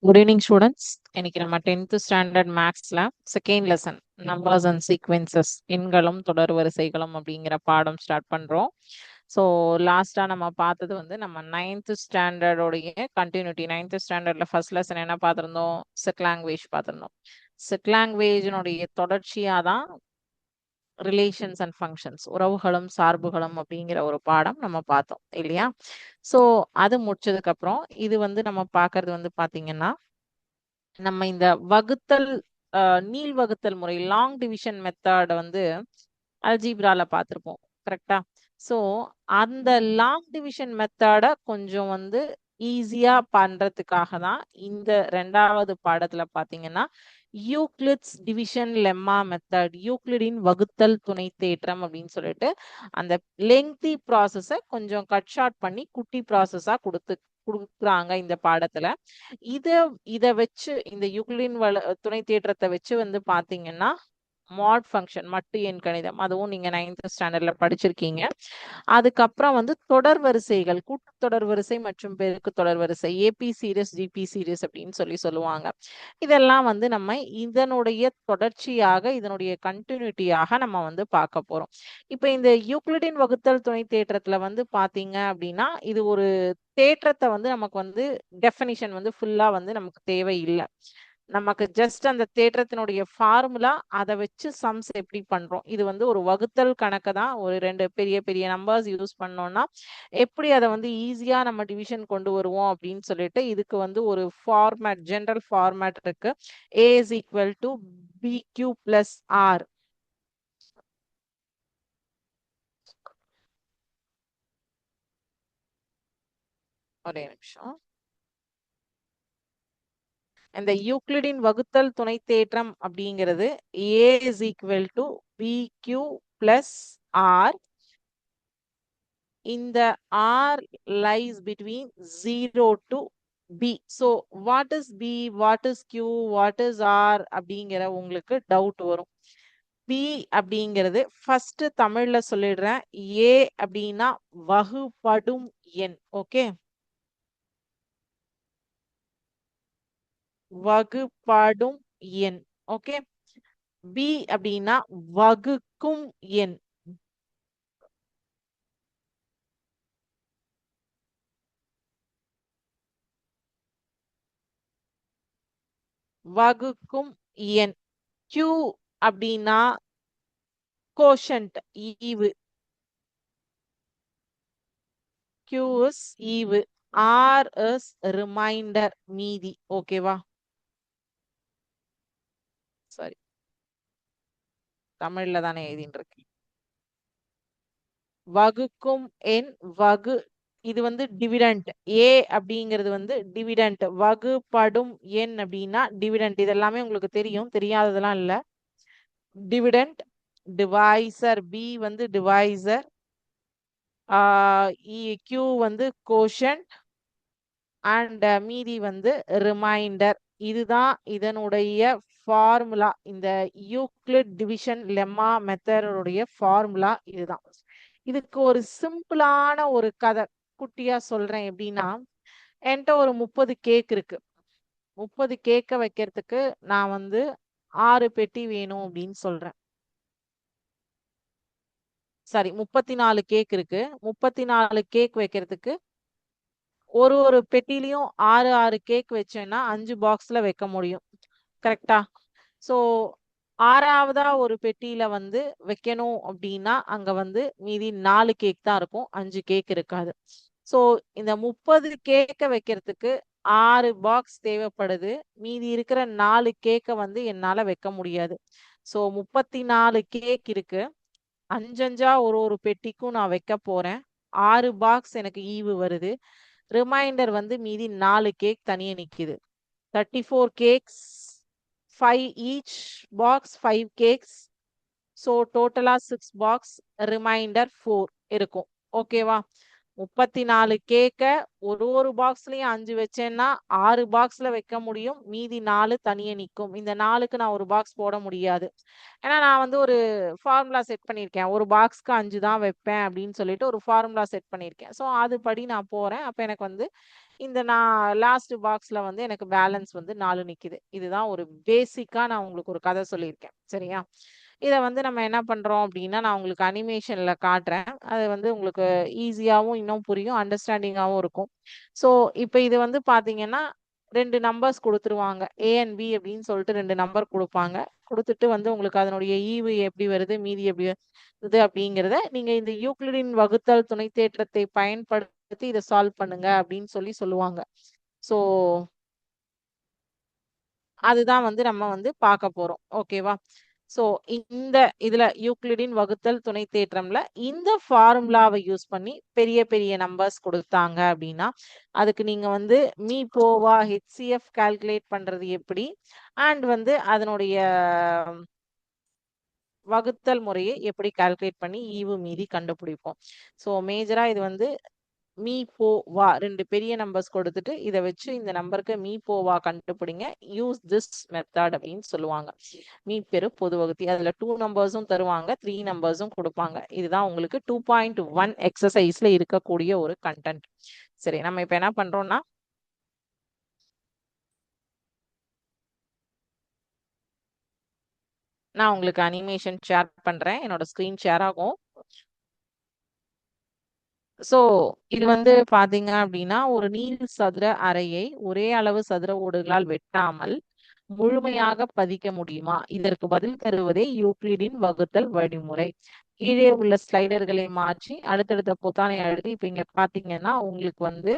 Good evening, students. இன்னைக்கு நம்ம 10th standard மேக்ஸ்ல second lesson numbers and sequences எண்களும் தொடர் வரிசைகளும் அப்படிங்கிற பாடம் ஸ்டார்ட் பண்றோம். ஸோ லாஸ்டா நம்ம பார்த்தது வந்து நம்ம 9th ஸ்டாண்டர்டோடைய கண்டினியூட்டி. 9th ஸ்டாண்டர்ட்ல ஃபர்ஸ்ட் லெசன் என்ன பார்த்திருந்தோம்? செட் லாங்குவேஜ் பார்த்திருந்தோம். செட் லாங்குவேஜினுடைய தொடர்ச்சியா தான் ரிலேஷன்ஸ் அண்ட் ஃபங்க்ஷன்ஸ், உறவுகளும் சார்புகளும் அப்படிங்கிற ஒரு பாடம் நம்ம பார்த்தோம் இல்லையா? ஸோ அது முடிச்சதுக்கு அப்புறம் இது வந்து நம்ம பார்க்கறது வந்து பாத்தீங்கன்னா, நம்ம இந்த வகுத்தல் நீள் வகுத்தல் முறை லாங் டிவிஷன் மெத்தட் வந்து அல்ஜீப்ரால பார்த்திருப்போம். கரெக்டா? ஸோ அந்த லாங் டிவிஷன் மெத்தட கொஞ்சம் வந்து ஈஸியா பண்றதுக்காக தான் இந்த 2வது பாடத்துல பாத்தீங்கன்னா Euclid's division lemma method, Euclidean வகுத்தல் துணை தேற்றம் அப்படின்னு சொல்லிட்டு அந்த லெங்தி ப்ராசஸ கொஞ்சம் கட் ஷார்ட் பண்ணி குட்டி ப்ராசஸா கொடுக்குறாங்க இந்த பாடத்துல. இத இத வச்சு இந்த யூக்ளிடின் துணை தேற்றத்தை வச்சு வந்து பாத்தீங்கன்னா மாட் ஃபங்க்ஷன், மட்டு எண் கணிதம், அதுவும் நீங்க 9th ஸ்டாண்டர்ட்ல படிச்சிருக்கீங்க. அதுக்கப்புறம் வந்து தொடர் வரிசைகள், கூட்டு தொடர் வரிசை மற்றும் பெருக்கு தொடர் வரிசை, ஏபி சீரிஸ், ஜிபி சீரிஸ் அப்படின்னு சொல்லுவாங்க. இதெல்லாம் வந்து நம்ம இதனுடைய தொடர்ச்சியாக, இதனுடைய கண்டினியூட்டியாக நம்ம வந்து பார்க்க போறோம். இப்ப இந்த யூக்ளிடின் வகுத்தல் துணை தேற்றத்துல வந்து பாத்தீங்க அப்படின்னா, இது ஒரு தேற்றத்தை வந்து நமக்கு வந்து டெஃபினிஷன் வந்து ஃபுல்லா வந்து நமக்கு தேவை இல்லை. நமக்கு ஜஸ்ட் அந்த தேற்றத்தினுடைய ஃபார்முலா, அதை வச்சு சம்ஸ் எப்படி பண்றோம், இது வந்து ஒரு வகுத்தல் கணக்கு தான். ஒரு 2 பெரிய பெரிய நம்பர்ஸ் யூஸ் பண்ணோம்னா எப்படி அதை வந்து ஈஸியா நம்ம டிவிஷன் கொண்டு வருவோம் அப்படின்னு சொல்லிட்டு இதுக்கு வந்து ஒரு ஃபார்மேட், ஜெனரல் ஃபார்மேட் இருக்கு. A is equal to BQ plus R. ஒரே நிமிஷம். இந்த யூக்ளிடின் வகுத்தல் துணை தேற்றம் அப்படிங்கிறது A is equal to BQ plus R. இந்த R lies between 0 to B. So what is B, what is Q, what is R அப்படிங்கிற உங்களுக்கு டவுட் வரும். B அப்படிங்கிறது ஃபர்ஸ்ட் தமிழ்ல சொல்லிடுறேன். A அப்படின்னா வகுபடும் எண். ஓகே, வகுபடும் எண். ஓகே. B அப்படின்னா வகுக்கும் எண். வகுக்கும் எண். Q அப்படின்னா கோஷன்ட், ஈவு. Q is ஈவு. R is ரிமைண்டர், மீதி. ஓகேவா? சாரி, தமிழ்ல தானே எழுதிட்டு இருக்கேன். வகுக்கும் எண் வகு, இது வந்து டிவிடெண்ட். A அப்படிங்கிறது வந்து டிவிடெண்ட். வகுபடும் எண் அப்படின்னா டிவிடெண்ட். இதெல்லாமே உங்களுக்கு தெரியும், தெரியாததெல்லாம் இல்ல. Dividend, divisor. B வந்து டிவைசர். Q வந்து கோஷன்ட் அண்ட் மீதி வந்து ரிமைண்டர். இதுதான் இதனுடைய ஃபார்முலா. இந்த யூக்ளிட் டிவிஷன் லெம்மா மெத்தடுடைய ஃபார்முலா இதுதான். இதுக்கு ஒரு சிம்பிளான ஒரு கதை குட்டியா சொல்றேன். எப்படின்னா, என்கிட்ட ஒரு 30 கேக் இருக்கு. 30 கேக்க வைக்கிறதுக்கு நான் வந்து 6 பெட்டி வேணும் அப்படின்னு சொல்றேன். சாரி, 34 கேக் இருக்கு. 34 கேக் வைக்கிறதுக்கு ஒரு ஒரு பெட்டிலையும் 6 கேக் வச்சேன்னா 5 பாக்ஸ்ல வைக்க முடியும். கரெக்டா? ஸோ 6வதா ஒரு பெட்டியில வந்து வைக்கணும் அப்படின்னா அங்க வந்து மீதி 4 கேக் தான் இருக்கும், 5 கேக் இருக்காது. ஸோ இந்த 30 கேக்க வைக்கிறதுக்கு 6 பாக்ஸ் தேவைப்படுது. மீதி இருக்கிற 4 கேக்க வந்து என்னால வைக்க முடியாது. ஸோ 34 கேக் இருக்கு. 5 ஒரு ஒரு பெட்டிக்கும் நான் வைக்க போறேன். 6 பாக்ஸ் எனக்கு ஈவு வருது. ரிமைண்டர் வந்து மீதி 4 கேக் தனியே நிக்குது. 34 cakes, 5 each box, 5 cakes. So டோட்டலா 6 பாக்ஸ், ரிமைண்டர் 4 இருக்கும். ஓகேவா? 34 கேக்க ஒரு பாக்ஸ்லயும் 5 வச்சேன்னா 6 பாக்ஸ்ல வைக்க முடியும். மீதி 4 தனியே நிக்கும். இந்த 4க்கு நான் ஒரு பாக்ஸ் போட முடியாது. ஏன்னா நான் வந்து ஒரு ஃபார்முலா செட் பண்ணியிருக்கேன். ஒரு பாக்ஸ்க்கு 5 தான் வைப்பேன் அப்படின்னு சொல்லிட்டு ஒரு ஃபார்முலா செட் பண்ணியிருக்கேன். ஸோ அதுபடி நான் போறேன். அப்ப எனக்கு வந்து இந்த நான் லாஸ்ட் பாக்ஸ்ல வந்து எனக்கு பேலன்ஸ் வந்து 4 நிக்குது. இதுதான் ஒரு பேசிக்கா நான் உங்களுக்கு ஒரு கதை சொல்லியிருக்கேன். சரியா? இத வந்து நம்ம என்ன பண்றோம் அப்படின்னா, நான் உங்களுக்கு அனிமேஷன்ல காட்டுறேன். அது வந்து உங்களுக்கு ஈஸியாவும் இன்னும் புரியும். அண்டர்ஸ்டாண்டிங்காவும் இருக்கும். ஸோ, இப்ப இது வந்து பார்த்தீங்கன்னா, 2 நம்பர்ஸ் குடுத்துருவாங்க. ஏ அண்ட் பி அப்படின்னு சொல்லிட்டு 2 நம்பர் குடுப்பாங்க. குடுத்துட்டு வந்து உங்களுக்கு அதனுடைய ஈவு எப்படி வருது, மீதி எப்படி வருது அப்படிங்கிறத நீங்க இந்த யூக்ளிடின் வகுத்தல் துணை தேற்றத்தை பயன்படுத்தி இத சால்வ் பண்ணுங்க அப்படின்னு சொல்லுவாங்க. ஸோ அதுதான் வந்து நம்ம வந்து பார்க்க போறோம். ஓகேவா? ஸோ இந்த இதுல யூக்ளிடின் வகுத்தல் துணை தேற்றம்ல இந்த ஃபார்முலாவை யூஸ் பண்ணி பெரிய பெரிய நம்பர்ஸ் குடுத்தாங்க அப்படின்னா, அதுக்கு நீங்க வந்து மீ-போவா, ஹெச்சிஎஃப் கால்குலேட் பண்றது எப்படி? அண்ட் வந்து அதனுடைய வகுத்தல் முறையை எப்படி கால்குலேட் பண்ணி ஈவு மீதி கண்டுபிடிப்போம். ஸோ மேஜரா இது வந்து மீ போ வா 2 பெரிய நம்பர்ஸ் கொடுத்துட்டு இத வச்சு இந்த நம்பருக்கு மீ போ வா கண்டுபிடிங்க. யூஸ் திஸ் மெத்தட் அப்படின்னு சொல்லுவாங்க. மீ பெரு பொது வகுத்தி. அதுல 2 நம்பர்ஸும் தருவாங்க, 3 நம்பர்ஸும் கொடுப்பாங்க. இதுதான் உங்களுக்கு 2.1 எக்ஸசைஸ்ல இருக்கக்கூடிய ஒரு கண்டென்ட். சரி, நம்ம இப்ப என்ன பண்றோம்னா நான் உங்களுக்கு அனிமேஷன் ஷேர் பண்றேன். என்னோட ஸ்கிரீன் ஷேர் ஆகும். ஸோ இது வந்து பார்த்தீங்க அப்படின்னா, ஒரு நீள் சதுர அறையை ஒரே அளவு சதுர ஓடுகளால் வெட்டாமல் முழுமையாக பதிக்க முடியுமா? இதற்கு பதில் தருவதே யூக்ளிடின் வகுத்தல் வழிமுறை. கீழே உள்ள ஸ்லைடர்களை மாற்றி அடுத்தடுத்த பொத்தானை அழுத்தி இப்ப இங்க பார்த்தீங்கன்னா, உங்களுக்கு வந்து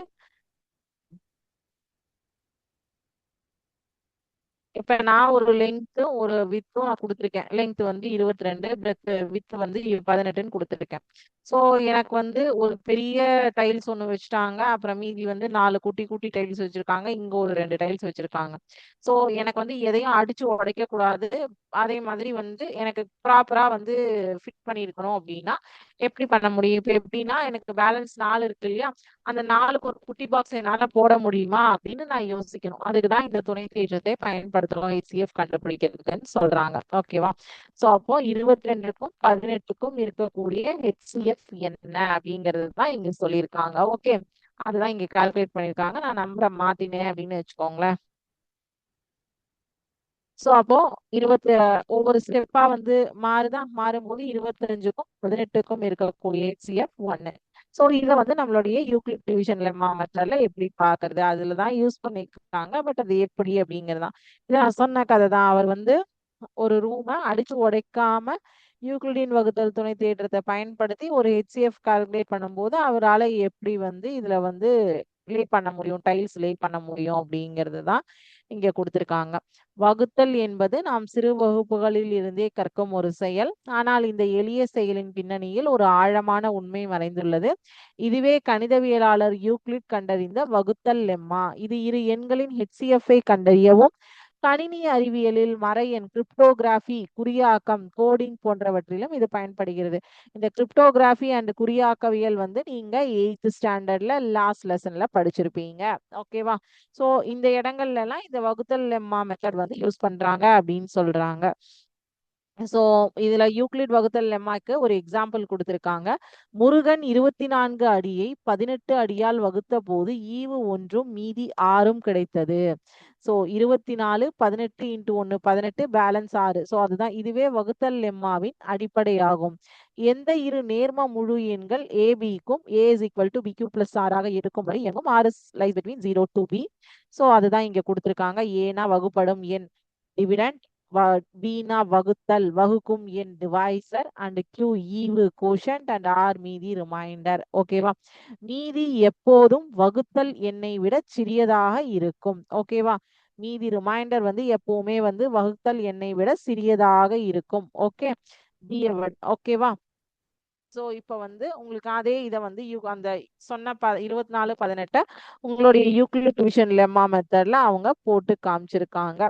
இப்ப நான் ஒரு லெங்த்தும் ஒரு விட்த்தும் நான் குடுத்துருக்கேன். லெங்த் வந்து 22 விட்த் வந்து 18ன்னு குடுத்துருக்கேன். ஸோ எனக்கு வந்து ஒரு பெரிய டைல்ஸ் ஒண்ணு வச்சுட்டாங்க. அப்புறம் மீதி வந்து 4 குட்டி குட்டி டைல்ஸ் வச்சிருக்காங்க. இங்க ஒரு 2 டைல்ஸ் வச்சிருக்காங்க. ஸோ எனக்கு வந்து எதையும் அடிச்சு உடைக்கக் கூடாது. அதே மாதிரி வந்து எனக்கு ப்ராப்பரா வந்து ஃபிட் பண்ணியிருக்கணும் அப்படின்னா, எப்படி பண்ண முடியும்? இப்ப எப்படின்னா, எனக்கு பேலன்ஸ் 4 இருக்கு இல்லையா? அந்த 4க்கு ஒரு குட்டி பாக்ஸ் என்னால போட முடியுமா? அப்படின்னு நான் யோசிக்கணும். அதுக்கு தான் இந்த துணை தேற்றத்தை பயன்படுத்துறோம் ஹெச்சிஎஃப் கண்டுபிடிக்கிறதுக்குன்னு சொல்றாங்க. ஓகேவா? ஸோ அப்போ 22க்கும் 18க்கும் இருக்கக்கூடிய ஹெச்சிஎஃப் என்ன அப்படிங்கிறது தான் இங்க சொல்லியிருக்காங்க. ஓகே. அதுதான் இங்க கால்குலேட் பண்ணியிருக்காங்க. நான் நம்பரை மாத்தினேன் அப்படின்னு வச்சுக்கோங்களேன். ஸோ அப்போ 20 ஒவ்வொரு ஸ்டெப்பா வந்து மாறும்போது 25க்கும் 18க்கும் இருக்கக்கூடிய ஹெச்சிஎஃப் 1. ஸோ இதை வந்து நம்மளுடைய யூக்ளிட் டிவிஷன் லெம்மா மெத்தட்ல எப்படி பாக்குறது அதுல தான் யூஸ் பண்ணிருக்காங்க. பட் அது எப்படி அப்படிங்கிறது தான் இது நான் சொன்ன கதை தான். அவர் வந்து ஒரு ரூமை அடிச்சு உடைக்காம யூக்ளிடின் வகுத்தல் துணை தேற்றத்தை பயன்படுத்தி ஒரு ஹெச்சிஎஃப் கால்குலேட் பண்ணும்போது அவரால் எப்படி வந்து இதுல வந்து லே பண்ண முடியும், டைல்ஸ் லே பண்ண முடியும் அப்படிங்கிறது தான் இங்க கொடுத்திருக்காங்க. வகுத்தல் என்பது நாம் சிறு வகுப்புகளில் இருந்தே கற்கும் ஒரு செயல். ஆனால் இந்த எளிய செயலின் பின்னணியில் ஒரு ஆழமான உண்மை மறைந்துள்ளது. இதுவே கணிதவியலாளர் யூக்ளிட் கண்டறிந்த வகுத்தல் லெம்மா. இது இரு எண்களின் ஹெச்சிஎஃப் கண்டறியவும் கணினி அறிவியலில் மறையெண் கிரிப்டோகிராஃபி, குறியாக்கம், கோடிங் போன்றவற்றிலும் இது பயன்படுகிறது. இந்த கிரிப்டோகிராஃபி அண்ட் குறியாக்கவியல் வந்து நீங்க 8th ஸ்டாண்டர்ட்ல லாஸ்ட் லெசன்ல படிச்சிருப்பீங்க. ஓகேவா? ஸோ இந்த இடங்கள்ல எல்லாம் இந்த வகுத்தல் லெம்மா மெத்தட் வந்து யூஸ் பண்றாங்க அப்படின்னு சொல்றாங்க. ஸோ இதுல யூக்ளிட் வகுத்தல் லெம்மாக்கு ஒரு எக்ஸாம்பிள் கொடுத்திருக்காங்க. முருகன் 24 அடியை 18 அடியால் வகுத்த போது ஈவு 1ம் மீதி 6ம் கிடைத்தது. So 24 18 into 1 18 balance 6. ஸோ அதுதான் இதுவே வகுத்தல் லெம்மாவின் அடிப்படையாகும். எந்த இரு நேர்ம முழு எண்கள் ஏபிக்கும் A is equal to B Q plus ஆராக இருக்கும்படி எங்கும் R is lies between 0 to B. So அதுதான் இங்க கொடுத்திருக்காங்க. ஏனா வகுப்படும் எண் டிவிடெண்ட், பீனா வகுத்தல் வகுக்கும் எண் டிவைசர் அண்ட் கியூ ஈவு கோஷன்ட் அண்ட் ஆர் மீதி ரிமைண்டர். ஓகேவா? மீதி எப்போதும் வகுத்தல் எண்ணை விட சிறியதாக இருக்கும். ஓகேவா? மீதி ரிமைண்டர் வந்து எப்பவுமே வந்து வகுத்தல் எண்ணை விட சிறியதாக இருக்கும். ஓகே. ஓகேவா? ஸோ இப்போ வந்து உங்களுக்கு அதே இதை வந்து அந்த சொன்ன 24 18 உங்களுடைய யூக்ளிட் டிவிஷன் லெம்மா மெத்தட்ல அவங்க போட்டு காமிச்சிருக்காங்க.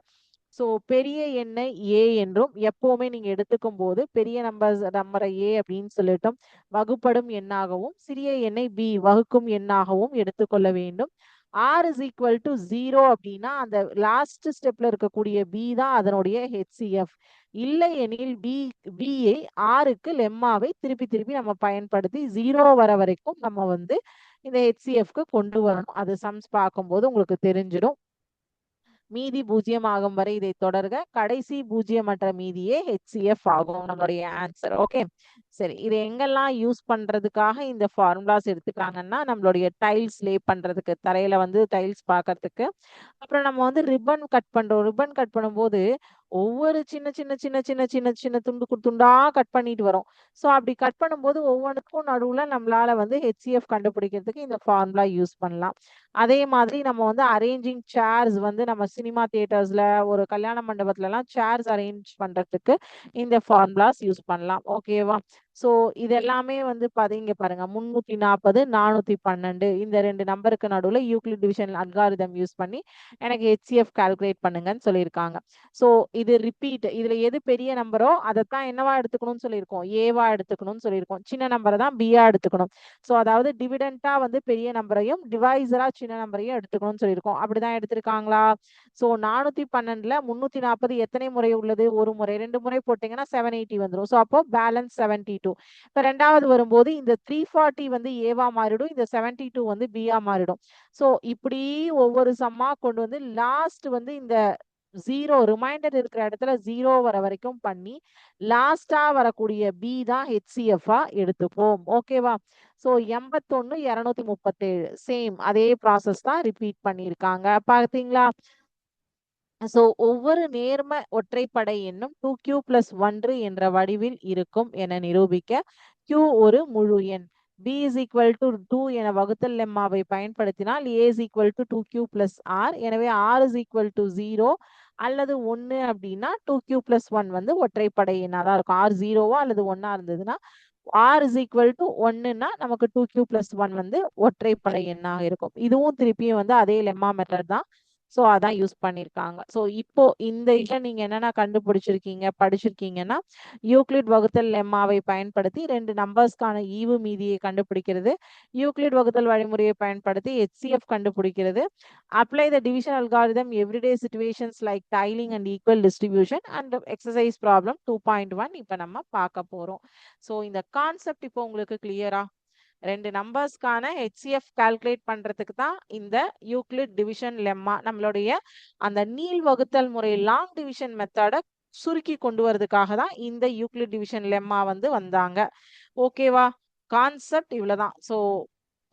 ஸோ பெரிய எண்ணை ஏ என்றும் எப்பவுமே நீங்க எடுத்துக்கும் போது பெரிய நம்பரை ஏ அப்படின்னு சொல்லிட்டோம் வகுப்படும் எண்ணாகவும் சிறிய எண்ணை பி வகுக்கும் எண்ணாகவும் எடுத்துக்கொள்ள வேண்டும். ஆர் இஸ் ஈக்குவல் டு 0 அப்படின்னா அந்த லாஸ்ட் ஸ்டெப்ல இருக்கக்கூடிய பி தான் அதனுடைய ஹெச்சிஎஃப். இல்லை எனில் பியை ஆருக்கு லெம்மாவை திருப்பி திருப்பி நம்ம பயன்படுத்தி 0 வர வரைக்கும் நம்ம வந்து இந்த ஹெச்சிஎஃப்க்கு கொண்டு வரணும். அது சம்ஸ் பார்க்கும்போது உங்களுக்கு தெரிஞ்சிடும். மீதி 0 ஆகும் வரை இதை தொடர்க. கடைசி பூஜ்ஜியமற்ற மீதியே ஹெச்சிஎஃப் ஆகும் நம்மளுடைய ஆன்சர். ஓகே, சரி. இது எங்கெல்லாம் யூஸ் பண்றதுக்காக இந்த ஃபார்முலாஸ் எடுத்துக்காங்கன்னா நம்மளுடைய டைல்ஸ் லே பண்றதுக்கு, தரையில வந்து டைல்ஸ் பார்க்கறதுக்கு. அப்புறம் நம்ம வந்து ரிப்பன் கட் பண்றோம். ரிப்பன் கட் பண்ணும்போது ஒவ்வொரு சின்ன சின்ன சின்ன சின்ன சின்ன சின்ன துண்டா கட் பண்ணிட்டு வரோம். ஸோ அப்படி கட் பண்ணும்போது ஒவ்வொன்றுக்கும் நடுவுல நம்மளால வந்து ஹெச்சிஎஃப் கண்டுபிடிக்கிறதுக்கு இந்த ஃபார்முலா யூஸ் பண்ணலாம். அதே மாதிரி நம்ம வந்து அரேஞ்சிங் சேர்ஸ் வந்து நம்ம சினிமா தியேட்டர்ஸ்ல ஒரு கல்யாண மண்டபத்துல எல்லாம் சேர்ஸ் அரேஞ்ச் பண்றதுக்கு இந்த ஃபார்முலாஸ் யூஸ் பண்ணலாம். ஓகேவா? ஸோ இது எல்லாமே வந்து பாத்தீங்க பாருங்க 340 412 இந்த ரெண்டு நம்பருக்கு நடுவுல யூக்ளிட் டிவிஷன் அல்காரிதம் யூஸ் பண்ணி எனக்கு ஹெச்சிஎஃப் கால்குலேட் பண்ணுங்கன்னு சொல்லியிருக்காங்க. ஸோ இது ரிப்பீட், இதுல எது பெரிய நம்பரோ அதைத்தான் என்னவா எடுத்துக்கணும்னு சொல்லியிருக்கோம், ஏவா எடுத்துக்கணும்னு சொல்லியிருக்கோம். சின்ன நம்பரை தான் பியா எடுத்துக்கணும். ஸோ அதாவது டிவிடெண்டா வந்து பெரிய நம்பரையும் டிவைசரா சின்ன நம்பரையும் எடுத்துக்கணும்னு சொல்லியிருக்கோம். அப்படிதான் எடுத்திருக்காங்களா? ஸோ 412ல 340 எத்தனை முறை உள்ளது? ஒரு முறை. 2 முறை போட்டீங்கன்னா 780 வந்துடும். ஸோ அப்போ பேலன்ஸ் 72. இப்போ ரெண்டாவது வரும்போது இந்த 340 வந்து ஏவா மாறிடும், இந்த 72 வந்து பியா மாறிடும். ஸோ இப்படி ஒவ்வொரு சம்மா கொண்டு வந்து லாஸ்ட் வந்து இந்த 0 ரிமைண்டர் இருக்கிற இடத்துல 0 வர வரைக்கும் பண்ணி லாஸ்டா வரக்கூடிய பி தான் ஹெச்சிஎஃப் எடுத்துப்போம். ஓகேவா? ஸோ 81 237 சேம் அதே ப்ராசஸ் தான் ரிப்பீட் பண்ணியிருக்காங்க. பார்த்தீங்களா? ஸோ ஒவ்வொரு நேர்ம ஒற்றைப்படை எண்ணும் 2q + 1 என்ற வடிவில் இருக்கும் என நிரூபிக்க q ஒரு முழு எண். b is equal to 2 என வகுத்தல் லெம்மாவை பயன்படுத்தினால் a is equal to 2q + r. எனவே r is equal to 0 அல்லது 1 அப்படின்னா 2q + 1 வந்து ஒற்றைப்படை எண்ணா தான் இருக்கும். r 0வா அல்லது 1ஆ இருந்ததுன்னா r is equal to 1ன்னா நமக்கு 2q + 1 வந்து ஒற்றைப்படை எண்ணாக இருக்கும். இதுவும் திருப்பியும் வந்து அதே லெம்மா மெத்தட் தான். ஸோ அதான் யூஸ் பண்ணியிருக்காங்க. ஸோ இப்போ இந்த இதை நீங்க என்னென்ன கண்டுபிடிச்சிருக்கீங்க படிச்சிருக்கீங்கன்னா யூக்ளிட் வகுத்தல் லெம்மாவை பயன்படுத்தி ரெண்டு நம்பர்ஸ்க்கான ஈவு மீதியை கண்டுபிடிக்கிறது, யூக்ளிட் வகுத்தல் வழிமுறையை பயன்படுத்தி HCF கண்டுபிடிக்கிறது, apply the division algorithm everyday situations like tiling and equal distribution and exercise problem 2.1 இப்போ நம்ம பார்க்க போறோம். ஸோ இந்த கான்செப்ட் இப்போ உங்களுக்கு கிளியரா? ரெண்டு நம்பர்ஸ்க்கான HCF கால்குலேட் பண்றதுக்கு தான் இந்த யூக்ளிட் டிவிஷன் லெம்மா, நம்மளுடைய அந்த நீள் வகுத்தல் முறை லாங் டிவிஷன் மெத்தட சுருக்கி கொண்டு வரதுக்காக தான் இந்த யூக்ளிட் டிவிஷன் லெம்மா வந்து வந்தாங்க. ஓகேவா? கான்செப்ட் இவ்வளவுதான். ஸோ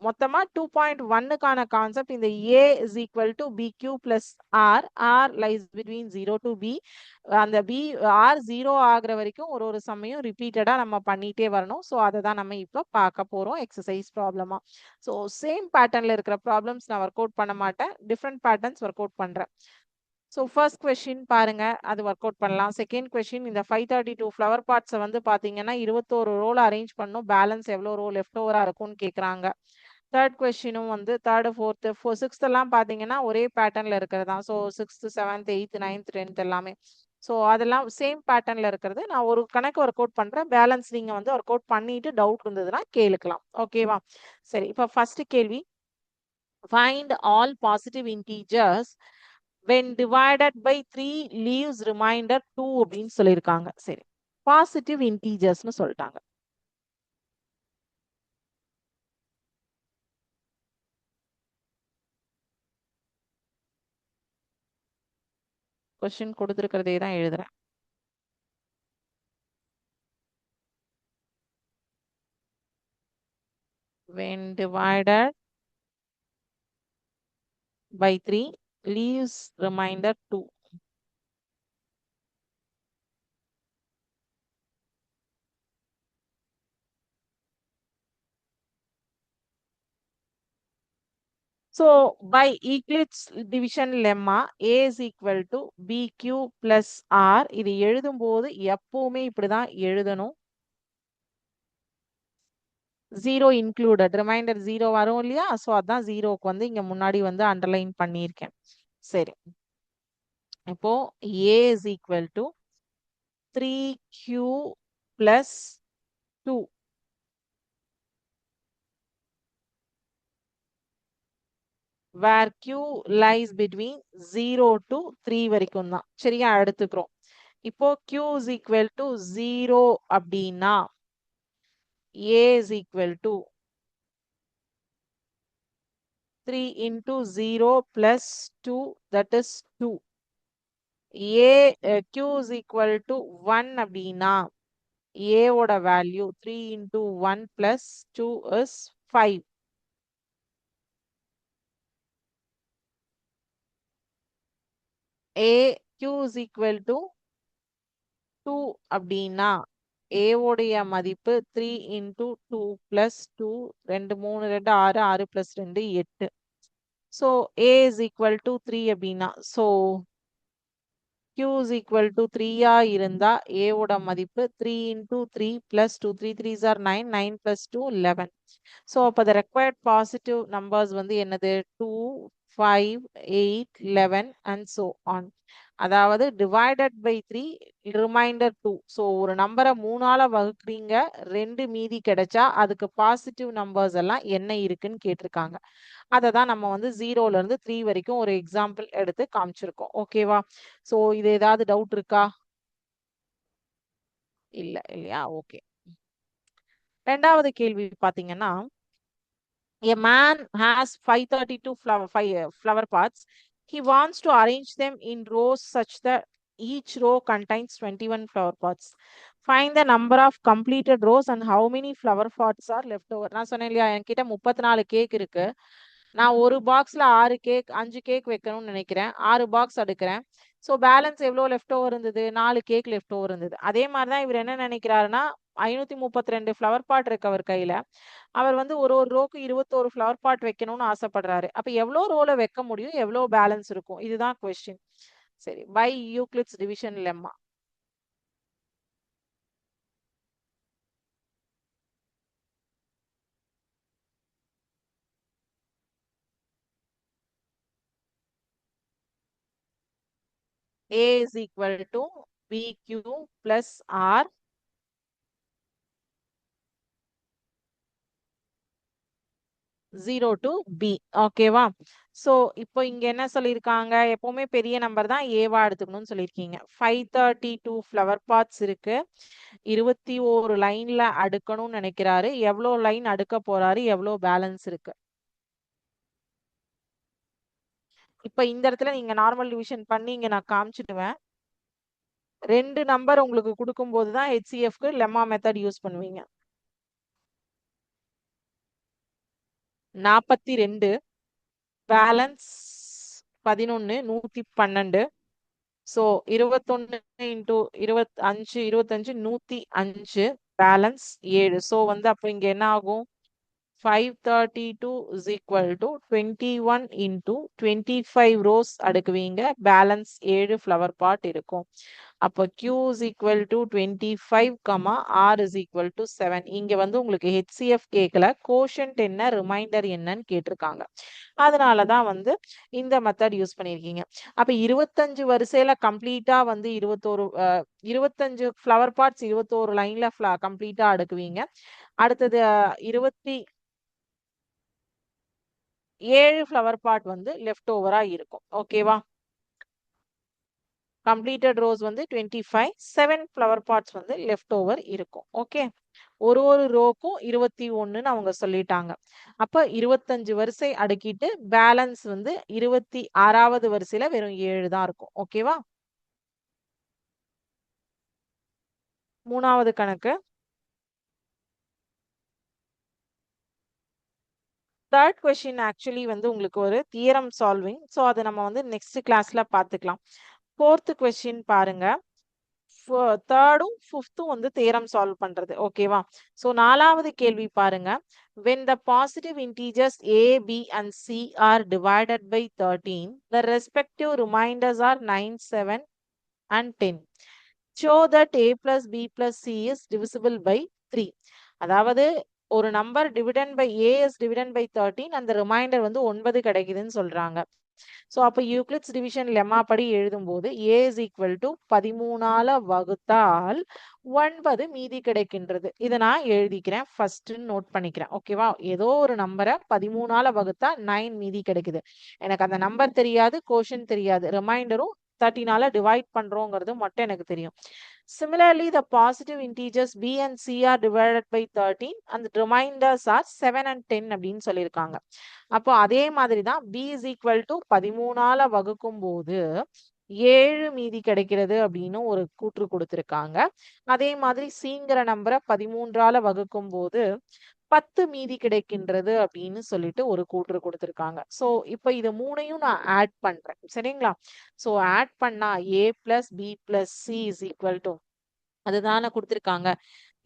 மொத்தமா 2.1க்கான கான்செப்ட் இந்த A is equal to BQ plus R. R lies between 0 to B. அந்த R 0 ஆகுற வரைக்கும் ஒரு சமயம் ரிப்பீட்டடா நம்ம பண்ணிட்டே வரணும். ஸோ அதை தான் நம்ம இப்போ பார்க்க போறோம் எக்ஸசைஸ் ப்ராப்ளமா. ஸோ சேம் பேட்டர்ன்ல இருக்கிற ப்ராப்ளம்ஸ் நான் ஒர்க் அவுட் பண்ண மாட்டேன், டிஃப்ரெண்ட் பேட்டர்ன்ஸ் ஒர்க் அவுட் பண்றேன். ஸோ ஃபர்ஸ்ட் கொஸ்டின் பாருங்க, அது ஒர்க் அவுட் பண்ணலாம். செகண்ட் கொஸ்டின் இந்த 532 ஃப்ளவர் பார்ட்ஸை வந்து பார்த்தீங்கன்னா 21 ரோல அரேஞ்ச் பண்ணும், பேலன்ஸ் எவ்வளோ ரோ லெஃப்ட் ஓவரா இருக்கும்னு கேட்குறாங்க. தேர்ட் கொஸ்டினும் வந்து தேர்டு ஃபோர்த்து சிக்ஸ்த் எல்லாம் பார்த்தீங்கன்னா ஒரே பேட்டர்ன்ல இருக்கிறது தான். So 6th 7th 8th 9th 10th எல்லாமே ஸோ அதெல்லாம் சேம் பேட்டர்ன்ல இருக்கிறது. நான் ஒரு கணக்கு ஒர்க் அவுட் பண்றேன், பேலன்ஸ் நீங்க வந்து ஒர்க் அவுட் பண்ணிட்டு டவுட் இருந்ததுன்னா கேளுக்கலாம். ஓகேவா? சரி, இப்போ ஃபர்ஸ்ட் கேள்வி, find all positive integers when divided by 3 leaves remainder 2 அப்படின்னு சொல்லியிருக்காங்க. சரி, பாசிட்டிவ் இன்டீஜர்ஸ்னு சொல்லிட்டாங்க. கொஸ்டின் கொடுத்துருக்கிறதே தான் எழுதுறேன். when divided by 3 leaves remainder 2. So by Euclid's division lemma A is equal to BQ plus R. இது எழுதும் போது எப்பவுமே இப்படிதான் எழுதணும். 0 included, ரிமைண்டர் 0 வரும் இல்லையா? ஸோ அதான் 0க்கு வந்து இங்க முன்னாடி வந்து அண்டர்லைன் பண்ணியிருக்கேன். சரி, இப்போ A is equal to 3Q plus 2, where Q lies between 0 to 3 வரைக்கும் தான். சரியா எடுத்துக்கிறோம். இப்போ Q is equal to 0 அப்படின்னா A is equal to 3 into 0 plus 2, that is 2. Q is equal to 1 அப்படின்னா A ஓட value 3 into 1 plus 2 is 5. Q is equal to 2 அப்படின்னா A உடைய மதிப்பு 3 into 2 plus 2, 2 3 2 6, 6 plus 2 8. So A is equal to 3 அப்படின்னா so Q is equal to 3 இருந்தா A ஓட மதிப்பு 3 into 3 plus 2, 3 3s are 9, 9 plus 2 11. So அப்ப the required positive numbers வந்து என்னது 2, 5, 8, 11 and so on. அதாவது divided by 3, remainder 2. So ஒரு நம்பரை 3ஆல வகுக்கிறீங்க, 2 மீதி கிடைச்சா அதுக்கு பாசிட்டிவ் நம்பர்ஸ் எல்லாம் என்ன இருக்குன்னு கேட்டிருக்காங்க. அதை தான் நம்ம வந்து 0ல இருந்து 3 வரைக்கும் ஒரு எக்ஸாம்பிள் எடுத்து காமிச்சிருக்கோம். ஓகேவா? சோ இது ஏதாவது டவுட் இருக்கா? இல்லையா? ஓகே. ரெண்டாவது கேள்வி பாத்தீங்கன்னா, a man has 532 flower pots. He wants to arrange them in rows such that each row contains 21 flower pots. Find the number of completed rows and how many flower pots are left over. நான் சொன்னேன் இல்லையா, என்கிட்ட 34 cake இருக்கு. நான் ஒரு பாக்ஸ்ல 6 cake 5 cake வைக்கணும்னு நினைக்கிறேன். 6 பாக்ஸ் எடுக்கிறேன். ஸோ பேலன்ஸ் எவ்வளோ லெஃப்ட் ஓவர் இருந்தது? 4 கேக் லெஃப்ட் ஓவர் இருந்தது. அதே மாதிரி தான் இவர் என்ன நினைக்கிறாருன்னா, 532 ஃப்ளவர் பாட் இருக்கு அவர் கையில. அவர் வந்து ஒரு ரோக்கு 21 ஃப்ளவர் பாட் வைக்கணும்னு ஆசைப்படுறாரு. அப்ப எவ்வளோ ரோல வைக்க முடியும், எவ்வளோ பேலன்ஸ் இருக்கும், இதுதான் கொஸ்டின். சரி, by Euclid's division lemma. A is equal to BQ plus R 0 to B. ஓகேவா? சோ இப்போ இங்க என்ன சொல்லியிருக்காங்க, எப்பவுமே பெரிய நம்பர் தான் ஏவா எடுத்துக்கணும்னு சொல்லியிருக்கீங்க. 532 ஃப்ளவர் பாட்ஸ் இருக்கு. 21 லைன்ல அடுக்கணும்னு நினைக்கிறாரு. எவ்வளோ லைன் அடுக்க போறாரு, எவ்வளோ பேலன்ஸ் இருக்கு? இப்ப இந்த இடத்துல நீங்க நார்மல் டிவிஷன் பண்ணி இங்க நான் காமிச்சிடுவேன். 2 நம்பர் உங்களுக்கு கொடுக்கும்போது தான் HCFக்கு லெம்மா மெத்தட் யூஸ் பண்ணுவீங்க. 42 balance 11 112. So 21 into 25 25 105 balance 7. So வந்து அப்போ இங்க என்ன ஆகும்? 532 is equal to 21 into 25 rows அடுக்குவீங்க. பேலன்ஸ் 7 ஃப்ளவர் பாட் இருக்கும். அப்போ Q is equal to 25, R is equal to 7. இங்க வந்து உங்களுக்கு HCF கேட்கல, கோஷன்ட் என்ன, ரிமைண்டர் என்னன்னு கேட்டிருக்காங்க. அதனாலதான் வந்து இந்த மெத்தட் யூஸ் பண்ணிருக்கீங்க. அப்ப 25 வரிசையில கம்ப்ளீட்டா வந்து 25 ஃப்ளவர் பாட்ஸ் 21 லைன்ல கம்ப்ளீட்டா அடுக்குவீங்க. அடுத்தது 27 ஃப்ளவர் பாட் வந்து லெஃப்ட் ஓவரா இருக்கும். ஓகேவா? கம்ப்ளீட்டட் ரோஸ் வந்து 25, 7 ஃப்ளவர் பாட்ஸ் வந்து லெஃப்ட் ஓவர் இருக்கும். ஓகே, ஒரு ரோக்கும் 21 அவங்க சொல்லிட்டாங்க. அப்ப 25 வரிசை அடுக்கிட்டு பேலன்ஸ் வந்து 26வது வரிசையில வெறும் 7 தான் இருக்கும். ஓகேவா? மூணாவது கணக்கு. தேர்ட் கொஸ்டின் ஆக்சுவலி வந்து உங்களுக்கு ஒரு தியரம் சால்விங். ஸோ அதை நம்ம வந்து நெக்ஸ்ட் கிளாஸ்ல பார்த்துக்கலாம். ஃபோர்த் கொஸ்டின் பாருங்க. தேர்டும் ஃபிஃப்த்தும் வந்து தியரம் சால்வ் பண்றது. ஓகேவா? ஸோ நாலாவது கேள்வி பாருங்க. when the positive integers a, b and c are divided by 13, the respective remainders are 9, 7 and 10. show that a plus b plus c is divisible by 3. அதாவது ஒரு number dividend by a is dividend by 13 அந்த reminder வந்து 9 கிடைக்குதுன்னு சொல்றாங்க. So அப்போ Euclid's division lemma படி எழுதும்போது ஏ is equal to 13ஆல வகுத்தால் 9 மீதி கிடைக்கின்றது. இதை நான் எழுதிக்கிறேன், ஃபர்ஸ்ட் நோட் பண்ணிக்கிறேன். ஓகேவா? ஏதோ ஒரு நம்பரை 13ஆல வகுத்தா 9 மீதி கிடைக்குது. எனக்கு அந்த நம்பர் தெரியாது, கோஷன் தெரியாது, ரிமைண்டரும் 13ஆல டிவைட் பண்றோங்கிறது மட்டும் எனக்கு தெரியும். Similarly, the positive integers b and c are divided by 13 and the remainders are 7 and 10 அப்படின்னு சொல்லியிருக்காங்க. அப்போ அதே மாதிரி தான் b is equal to 13ஆல வகுக்கும் போது 7 மீதி கிடைக்கிறது அப்படின்னு ஒரு கூற்று கொடுத்திருக்காங்க. அதே மாதிரி cங்கிற நம்பரை 13ஆல வகுக்கும் போது 10 மீதி கிடைக்கின்றது அப்படின்னு சொல்லிட்டு ஒரு கூற்று கொடுத்திருக்காங்க. ஸோ இப்போ இது மூணையும் நான் ஆட் பண்றேன். சரிங்களா? ஸோ ஆட் பண்ணா a plus b plus c is equal to அதுதானே கொடுத்திருக்காங்க.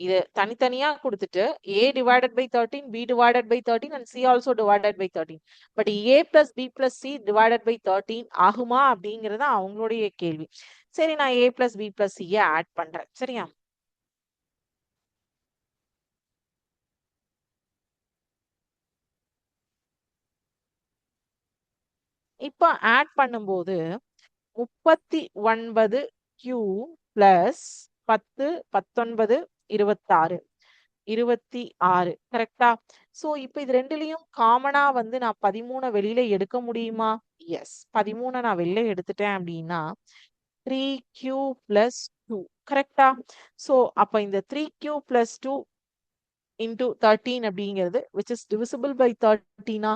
இது தனித்தனியா கொடுத்துட்டு a divided by 13, b divided by 13 and c also divided by 13. But a plus b plus c divided by 13 ஆகுமா அப்படிங்கிறது அவங்களுடைய கேள்வி. சரி, நான் a plus b plus c add பண்றேன். சரியா? இப்போ ஆட் பண்ணும்போது 39 q பிளஸ் 10 19 26 26 கரெக்டா? சோ இப்போ இது ரெண்டுலயும் காமனா வந்து நான் 13 வெளியில எடுக்க முடியுமா? எஸ், 13 நான் வெளியில எடுத்துட்டேன் அப்படின்னா 3q plus 2 கரெக்டா? சோ அப்ப இந்த 3q plus 2 into 13 அப்படிங்கிறது which is divisible by 13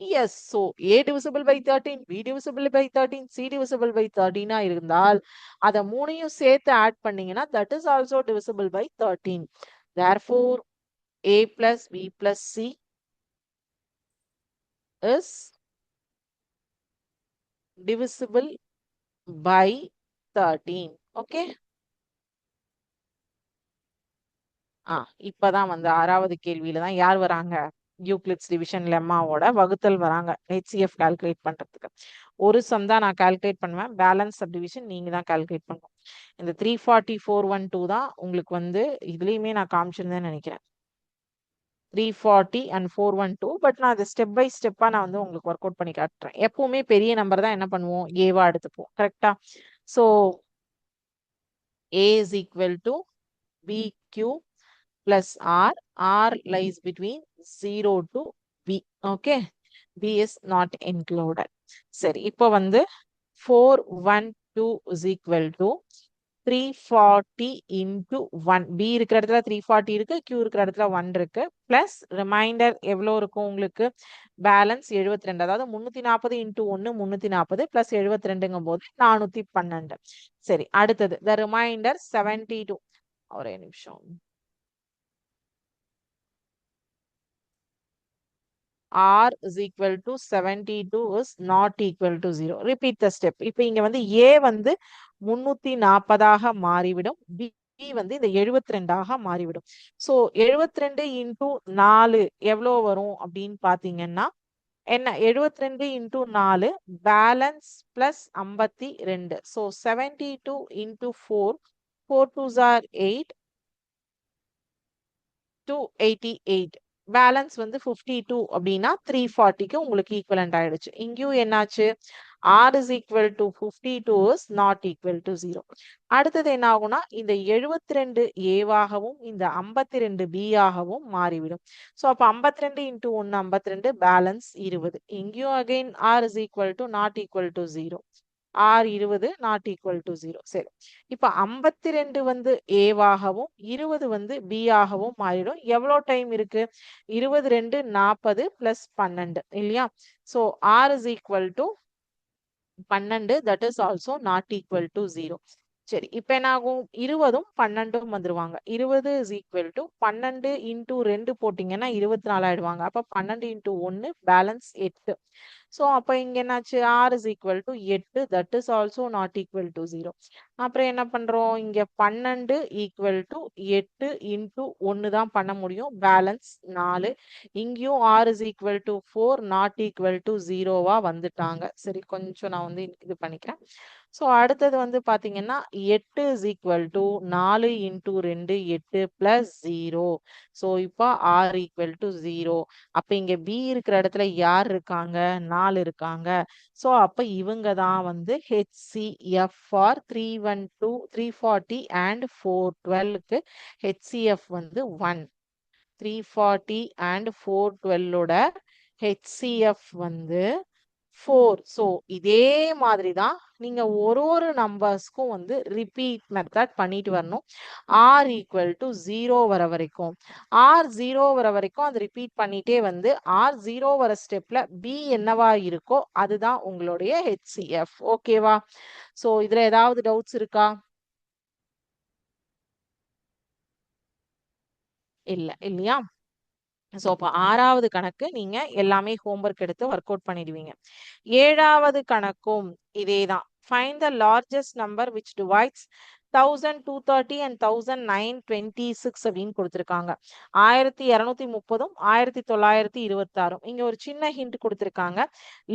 yes, so a divisible by 13, b divisible by 13, c divisible by 13 இருந்தால் அத மூணையும் சேர்த்து ஆட் பண்ணீங்கன்னா that is also divisible by 13. Therefore a plus b plus c is divisible by 13. Okay? இப்பதான் வந்து ஆறாவது கேள்வியில தான் யார் வராங்க? யூக்ளிட்ஸ் டிவிஷன் லெம்மாவோட வகுத்தல் வராங்க HCF கால்குலேட் பண்றதுக்கு. ஒரு சம் தான் நான் கால்குலேட் பண்ணுவேன், பேலன்ஸ் சப்டிவிஷன் நீங்க தான் கால்குலேட் பண்ணணும். இந்த 340 412 தான் உங்களுக்கு வந்து இதுலயுமே நான் காமிச்சிருந்தேன்னு நினைக்கிறேன். 340 and 412, பட் நான் அதை ஸ்டெப் பை ஸ்டெப்பா நான் வந்து உங்களுக்கு ஒர்க் அவுட் பண்ணி காட்டுறேன். எப்பவுமே பெரிய நம்பர் தான் என்ன பண்ணுவோம், ஏவா எடுத்துப்போம். கரெக்டா? So a is equal to bq plus r. R lies between 0 to b. Okay? b is not included. சரி, இப்போ வந்து 412 is equal to 340 into 1. b இருக்கிற இடத்துல 340 இருக்கு, q இருக்கிற இடத்துல 1 இருக்கு. பிளஸ் ரிமைண்டர் எவ்வளோ இருக்கும் உங்களுக்கு? பேலன்ஸ் 72. அதாவது 340 into 1 340 பிளஸ் 72ங்கும் போது 412. சரி, அடுத்தது the remainder 72. ஒரே நிமிஷம். r is equal to 72 is not equal to 0. Repeat the step. இப்போ இங்க வந்து a வந்து 340 மாறிவிடும், b வந்து இந்த 72 மாறிவிடும். ஸோ 72 into 4 எவ்வளோ வரும் அப்படின்னு பார்த்தீங்கன்னா என்ன? 72 into 4 balance plus 52. So 72 into 4, 4 2s are 8, 288. Balance வந்து 52 அப்படின்னா 340க்கு உங்களுக்கு ஈக்குவலண்ட் ஆயிடுச்சு. இங்கேயும் என்னாச்சு? r is equal to 52 is not equal to 0. அடுத்தது என்ன ஆகும்னா இந்த 72 ஏவாகவும் இந்த 52 b ஆகவும் மாறிவிடும். ஸோ அப்போ 52 into 1 52 பேலன்ஸ் 20. இங்கேயும் again r is equal to not equal to 0. r 20 not equal to 0. சரி, இப்போ 52 வந்து ஏவாகவும் 20 வந்து b ஆகவும் மாறிடும். எவ்வளோ டைம் இருக்கு? 20 2 40 பிளஸ் 12 இல்லையா? So r is equal to 12, that is also not equal to 0. சரி, இப்போ என்ன ஆகும்? 20ம் 12ம் வந்துருவாங்க. 20 is equal to 12 into 2 போட்டிங்கன்னா 24 ஆயிடுவாங்க. அப்போ 12 into 1 பேலன்ஸ் 8. ஸோ அப்போ இங்க என்னாச்சு? r is equal to 8, that is also not equal to 0. அப்புறம் என்ன பண்றோம்? இங்க 12 equal to 8 into 1 தான் பண்ண முடியும், பேலன்ஸ் 4. இங்கேயும் r is equal to 4 not equal to 0வா வந்துட்டாங்க. சரி, கொஞ்சம் நான் வந்து இது பண்ணிக்கிறேன். ஸோ அடுத்தது வந்து பார்த்தீங்கன்னா 8 is equal to 4 into 2 8 plus 0. So இப்போ ஆர் ஈக்குவல் டு 0. அப்போ இங்கே பி இருக்கிற இடத்துல யார் இருக்காங்க? 4 இருக்காங்க. ஸோ அப்போ இவங்க தான் வந்து ஹெச்சிஎஃப் ஃபார் 312 340 அண்ட் 412க்கு ஹெச்சிஎஃப் வந்து 1. 340 அண்ட் 412ஓட ஹெச்சிஎஃப் வந்து 4. ஸோ இதே மாதிரி தான் நீங்க ஒரு நம்பர்ஸ்க்கும் வந்து ரிப்பீட் மெத்தட் பண்ணிட்டு வரணும். ஆர் ஈக்குவல் டு 0 வர வரைக்கும். ஆர் 0 வர வரைக்கும் அது ரிப்பீட் பண்ணிட்டே வந்து ஆர் 0 வர ஸ்டெப்ல பி என்னவா இருக்கோ அதுதான் உங்களுடைய ஹெச்சிஎஃப். ஓகேவா? ஸோ இதுல ஏதாவது டவுட்ஸ் இருக்கா? இல்லையா? ஸோ அப்போ 6வது கணக்கு நீங்க எல்லாமே ஹோம்ஒர்க் எடுத்து ஒர்க் அவுட் பண்ணிடுவீங்க. 7வது கணக்கும் இதேதான். Find the largest number which divides 1230 and 1926 அப்படின்னு கொடுத்திருக்காங்க. 1230 1926 இங்க ஒரு சின்ன ஹிண்ட் கொடுத்திருக்காங்க.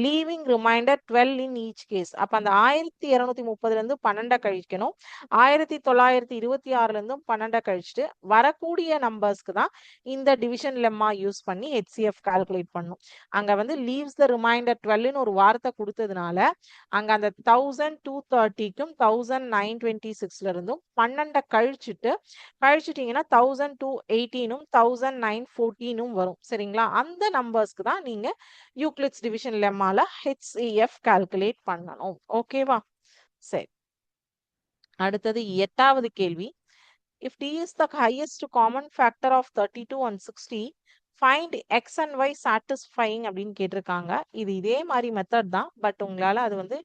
Leaving remainder 12 in each case. அப்ப அந்த 1230ல இருந்து 12 கழிக்கணும். 1926ல இருந்தும் 12 கழிச்சுட்டு வரக்கூடிய நம்பர்ஸ்க்கு தான் இந்த டிவிஷன் லெம்மா யூஸ் பண்ணி HCF கால்குலேட் பண்ணும். அங்க வந்து லீவ்ஸ் த ரிமைண்டர் 12ன்னு ஒரு வார்த்தை கொடுத்ததுனால அங்க அந்த 1230க்கும் 1926ல இருந்தும் 12 கழிச்சிட்டீங்கன்னா 1218ம் 1914ம் வரும். சரிங்களா? அந்த நம்பர்ஸ்க்கு தான் நீங்க யூக்ளிட்ஸ் டிவிஷன் லெம்மால HCF கால்குலேட் பண்ணணும். ஓகேவா? சரி. அடுத்தது 8வது கேள்வி. If t is the highest common factor of 32 and 60, find x and y satisfying அப்படின்னு கேட்டிருக்காங்க. இது இதே மாதிரி மெத்தட் தான். பட் உங்களால அது வந்து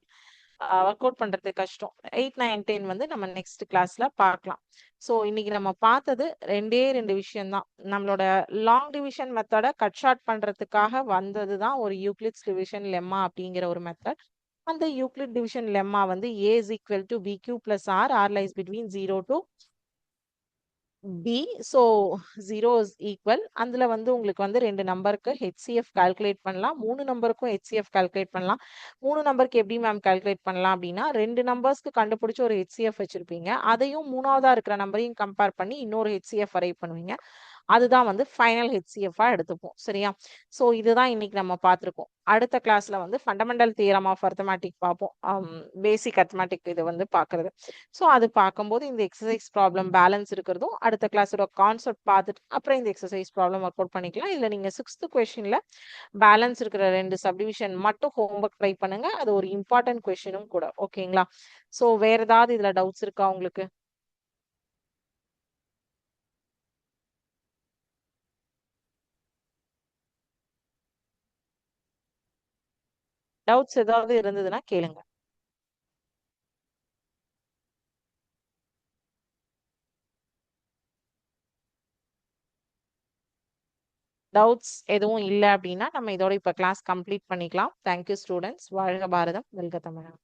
ஒர்க் அவுட் பண்றது கஷ்டம். 8, 9, 10 வந்து நம்ம நெக்ஸ்ட் கிளாஸ்ல பார்க்கலாம். ஸோ இன்னைக்கு நம்ம பார்த்தது ரெண்டு விஷயம் தான். நம்மளோட லாங் டிவிஷன் மெத்தடை கட் ஷார்ட் பண்றதுக்காக வந்தது தான் ஒரு யூக்ளிட்ஸ் டிவிஷன் லெம்மா அப்படிங்கிற ஒரு மெத்தட். அந்த யூக்ளிட் டிவிஷன் லெம்மா வந்து a is equal to bq plus r lies between 0 to b. So 0 is equal. அதுல வந்து உங்களுக்கு வந்து 2 நம்பருக்கு HCF கால்குலேட் பண்ணலாம். 3 நம்பருக்கும் HCF கால்குலேட் பண்ணலாம். 3 நம்பருக்கு எப்படி மேம் கால்குலேட் பண்ணலாம் அப்படின்னா 2 நம்பர்ஸ்க்கு கண்டுபிடிச்ச ஒரு HCF வச்சிருப்பீங்க. அதையும் 3வதா இருக்கிற நம்பரையும் கம்பேர் பண்ணி இன்னொரு HCF அரைவ் பண்ணுவீங்க. அதுதான் வந்து ஃபைனல் HCF-ஆ எடுத்துப்போம். சரியா? ஸோ இதுதான் இன்னைக்கு நம்ம பார்த்துருக்கோம். அடுத்த கிளாஸ்ல வந்து ஃபண்டமெண்டல் தியரம் ஆஃப் அரித்மெட்டிக் பார்ப்போம். பேசிக் அரித்மெட்டிக் இது வந்து பார்க்கறது. ஸோ அது பார்க்கும்போது இந்த எக்ஸசைஸ் ப்ராப்ளம் பேலன்ஸ் இருக்கிறதும் அடுத்த கிளாஸோட கான்செப்ட் பார்த்துட்டு அப்புறம் இந்த எக்ஸசைஸ் ப்ராப்ளம் ஒர்க் அவுட் பண்ணிக்கலாம். இல்லை நீங்கள் 6th கொஸ்டின்ல பேலன்ஸ் இருக்கிற 2 சப்டிவிஷன் மட்டும் ஹோம்ஒர்க் ட்ரை பண்ணுங்க. அது ஒரு இம்பார்ட்டன்ட் கொஸ்டினும் கூட. ஓகேங்களா? ஸோ வேற ஏதாவது இதுல டவுட்ஸ் இருக்கா உங்களுக்கு? டவுட்ஸ் ஏதாவது இருந்ததுன்னா கேளுங்க. டவுட்ஸ் எதுவும் இல்லை அப்படின்னா நம்ம இதோட இப்போ கிளாஸ் கம்ப்ளீட் பண்ணிக்கலாம். Thank you students. வாழ்க பாரதம், வெல்க தமிழகம்.